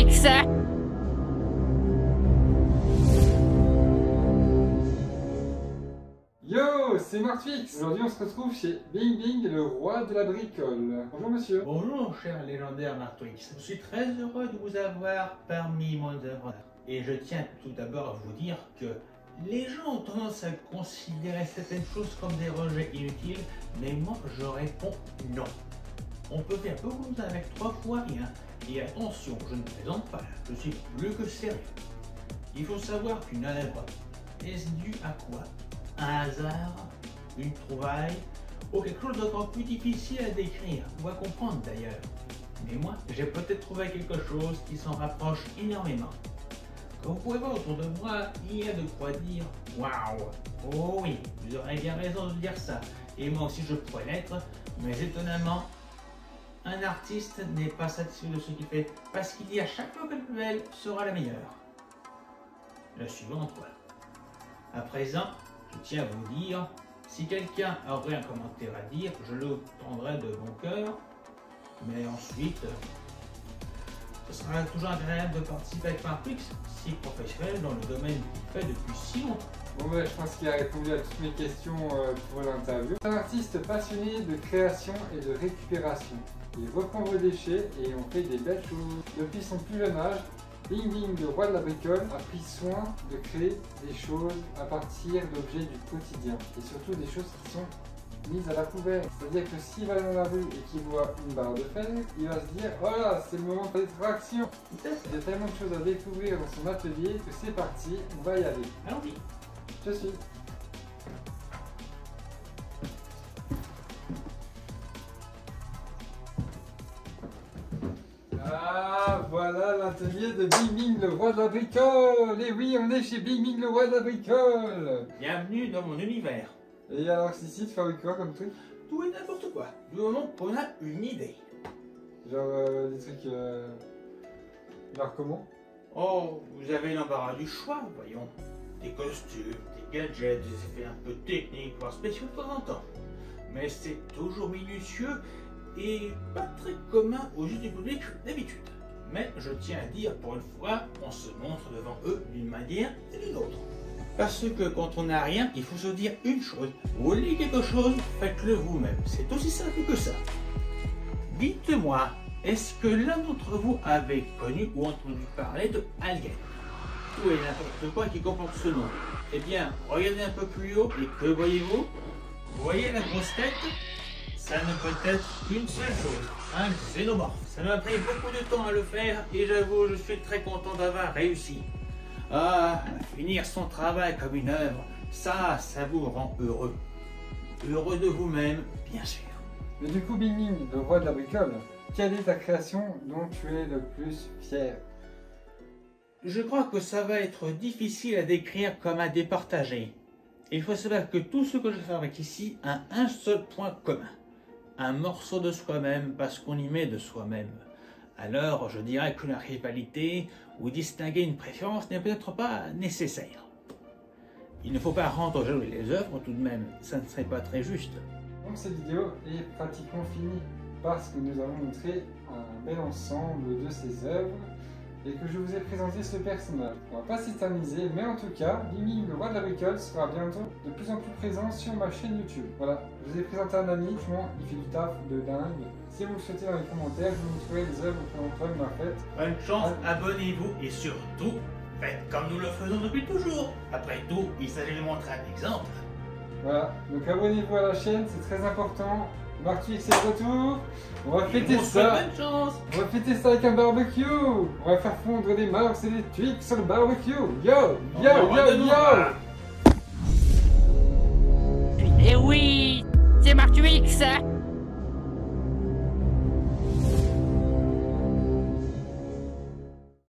Twix. Yo, c'est Martwix. Aujourd'hui, on se retrouve chez Bing Bing, le roi de la bricole. Bonjour monsieur. Bonjour cher légendaire Martwix, je suis très heureux de vous avoir parmi mon œuvre. Et je tiens tout d'abord à vous dire que les gens ont tendance à considérer certaines choses comme des rejets inutiles, mais moi je réponds non. On peut faire beaucoup avec 3 fois rien. Et attention, je ne plaisante pas, je suis plus que sérieux. Il faut savoir qu'une œuvre, est-ce dû à quoi? Un hasard, une trouvaille, ou quelque chose d'autant plus difficile à décrire, ou à comprendre d'ailleurs. Mais moi, j'ai peut-être trouvé quelque chose qui s'en rapproche énormément. Comme vous pouvez voir autour de moi, il y a de quoi dire waouh. Oh oui, vous aurez bien raison de dire ça. Et moi aussi je pourrais l'être, mais étonnamment, un artiste n'est pas satisfait de ce qu'il fait, parce qu'il dit à chaque fois que la plus belle sera la meilleure. La suivante, quoi. À présent, je tiens à vous dire, si quelqu'un aurait un commentaire à dire, je le prendrai de bon cœur, mais ensuite, ce sera toujours agréable de participer avec Martwix, si professionnel dans le domaine qu'il fait depuis si longtemps. Bon je pense qu'il a répondu à toutes mes questions pour l'interview. C'est un artiste passionné de création et de récupération. Il reprend vos déchets et on fait des belles choses. Depuis son plus jeune âge, Bing Bing, le roi de la bricole, a pris soin de créer des choses à partir d'objets du quotidien. Et surtout des choses qui sont mises à la poubelle. C'est-à-dire que s'il va dans la rue et qu'il voit une barre de fer, il va se dire « Voilà, c'est le moment de l'attraction !» Il y a tellement de choses à découvrir dans son atelier que c'est parti, on va y aller. Allons-y. Je suis. Ah, voilà l'atelier de Bing Bing, le roi de la bricole. Et oui, on est chez Bing Bing, le roi de la bricole. Bienvenue dans mon univers. Et alors, ici, tu fabriques quoi comme truc? Tout et n'importe quoi, du moment qu'on a une idée. Genre des trucs... Genre comment? Oh, vous avez l'embarras du choix, voyons. Des costumes, des gadgets, des effets un peu techniques, voire spéciaux de temps en temps. Mais c'est toujours minutieux et pas très commun aux yeux du public d'habitude. Mais je tiens à dire, pour une fois, on se montre devant eux d'une manière et d'une autre. Parce que quand on n'a rien, il faut se dire une chose. Vous voulez quelque chose, faites-le vous-même. C'est aussi simple que ça. Dites-moi, est-ce que l'un d'entre vous avait connu ou entendu parler de Alien? Tout et n'importe quoi qui comporte ce nom. Eh bien, regardez un peu plus haut et que voyez-vous? Vous voyez la grosse tête? Ça ne peut être qu'une seule chose, un xénomorphe. Ça m'a pris beaucoup de temps à le faire et j'avoue, je suis très content d'avoir réussi. Ah, finir son travail comme une œuvre, ça vous rend heureux. Heureux de vous-même, bien sûr. Mais du coup, Bing Bing, le roi de la bricole, quelle est ta création dont tu es le plus fier? Je crois que ça va être difficile à décrire comme à départager. Il faut savoir que tout ce que je fabrique ici a un seul point commun. Un morceau de soi-même parce qu'on y met de soi-même. Alors je dirais que la rivalité ou distinguer une préférence n'est peut-être pas nécessaire. Il ne faut pas rendre jolies les œuvres tout de même, ça ne serait pas très juste. Donc cette vidéo est pratiquement finie parce que nous avons montré un bel ensemble de ces œuvres et que je vous ai présenté ce personnage. On va pas s'éterniser, mais en tout cas, Bing Bing, le roi de la bricole, sera bientôt de plus en plus présent sur ma chaîne YouTube. Voilà, je vous ai présenté un ami, franchement, il fait du taf de dingue. Si vous le souhaitez dans les commentaires, je vous montrerai les œuvres que Antoine m'a faites. Bonne chance, abonnez-vous et surtout, faites comme nous le faisons depuis toujours. Après tout, il s'agit de montrer un exemple. Voilà, donc abonnez-vous à la chaîne, c'est très important. Martwix est de retour. On va fêter ça. Bonne chance. On va fêter ça avec un barbecue. On va faire fondre des Mars et des Twix sur le barbecue. Yo, yo. Et oui, c'est Martwix.